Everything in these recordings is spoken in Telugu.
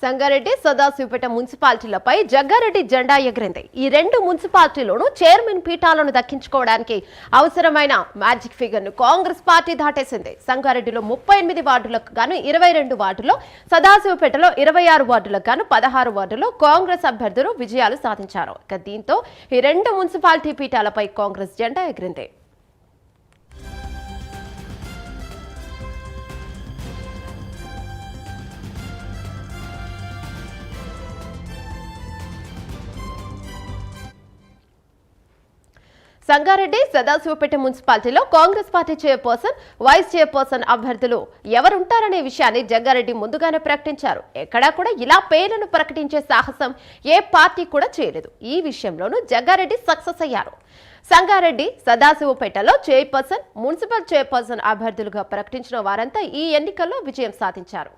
సంగారెడ్డి సదాశివపేట మున్సిపాలిటీలపై జగ్గారెడ్డి జెండా ఎగిరింది. ఈ రెండు మున్సిపాలిటీలోనూ చైర్మన్ పీఠాలను దక్కించుకోవడానికి అవసరమైన మ్యాజిక్ ఫిగర్ ను కాంగ్రెస్ పార్టీ దాటేసింది. సంగారెడ్డిలో 38 వార్డులకు గాను 22 వార్డుల్లో, సదాశివపేటలో 26 వార్డులకు గాను 16 వార్డుల్లో కాంగ్రెస్ అభ్యర్థులు విజయాలు సాధించారు. దీంతో ఈ రెండు మున్సిపాలిటీ పీఠాలపై కాంగ్రెస్ జెండా ఎగిరింది. సంగారెడ్డి సదాశివపేట మున్సిపాలిటీలో Congress party chairperson, vice chairperson అభ్యర్థులు ఎవరుంటారనే విషయాన్ని జగ్గారెడ్డి ముందుగానే ప్రకటించారు. ఎక్కడా కూడా ఇలా పేర్లను ప్రకటించే సాహసం ఏ పార్టీ కూడా చేయలేదు. ఈ విషయంలోనూ జగ్గారెడ్డి సక్సెస్ అయ్యారు. సంగారెడ్డి సదాశివపేటలో చైర్పర్సన్, మున్సిపల్ చైర్పర్సన్ అభ్యర్థులుగా ప్రకటించిన వారంతా ఈ ఎన్నికల్లో విజయం సాధించారు.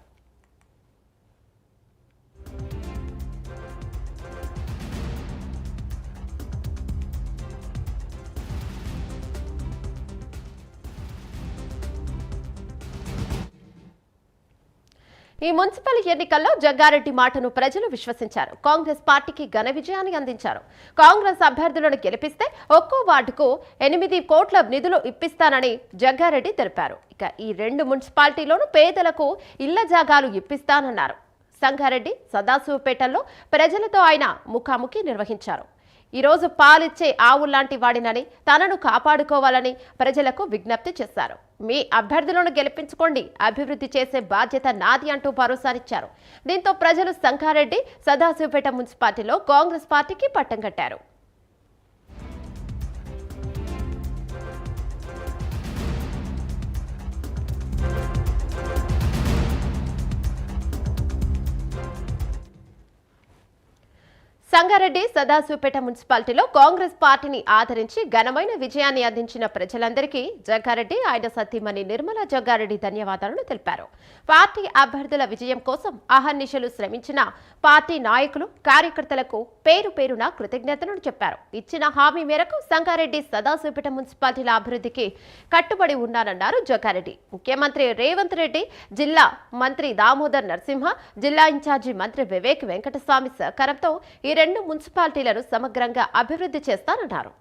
ఈ మున్సిపల్ ఎన్నికల్లో జగ్గారెడ్డి మాటను ప్రజలు విశ్వసించారు. కాంగ్రెస్ పార్టీకి ఘన విజయాన్ని అందించారు. కాంగ్రెస్ అభ్యర్థులను గెలిపిస్తే ఒక్కో వార్డుకు 8 కోట్ల నిధులు ఇప్పిస్తానని జగ్గారెడ్డి తెలిపారు. ఈ రెండు మున్సిపాలిటీలోనూ పేదలకు ఇళ్ల జాగాలు ఇప్పిస్తానన్నారు. సంగారెడ్డి సదాశివపేటలో ప్రజలతో ఆయన ముఖాముఖి నిర్వహించారు. ఈరోజు పాలిచ్చే ఆవులాంటి వాడినని, తనను కాపాడుకోవాలని ప్రజలకు విజ్ఞప్తి చేశారు. మీ అభ్యర్థులను గెలిపించుకోండి, అభివృద్ధి చేసే బాధ్యత నాది అంటూ భరోసానిచ్చారు. దీంతో ప్రజలు సంగారెడ్డి సదాశివపేట మున్సిపాలిటీలో కాంగ్రెస్ పార్టీకి పట్టం కట్టారు. సంగారెడ్డి సదాశివపేట మున్సిపాలిటీలో కాంగ్రెస్ పార్టీని ఆదరించి ఘనమైన విజయాన్ని అందించిన ప్రజలందరికీ జగ్గారెడ్డి, ఆయన సతీమణి నిర్మలా జగ్గారెడ్డి ధన్యవాదాలను తెలిపారు. పార్టీ అభ్యర్థుల విజయం కోసం అహర్నిశలు శ్రమించిన పార్టీ నాయకులు, కార్యకర్తలకు పేరు పేరున కృతజ్ఞతలను చెప్పారు. ఇచ్చిన హామీ మేరకు సంగారెడ్డి సదాశివపేట మున్సిపాలిటీల అభివృద్ధికి కట్టుబడి ఉన్నానన్నారు జగ్గారెడ్డి. ముఖ్యమంత్రి రేవంత్ రెడ్డి, జిల్లా మంత్రి దామోదర్ నరసింహ, జిల్లా ఇన్ఛార్జి మంత్రి వివేక్ వెంకటస్వామి సహకారంతో ఈ రెండు మున్సిపాలిటీలను సమగ్రంగా అభివృద్ధి చేస్తానన్నారు.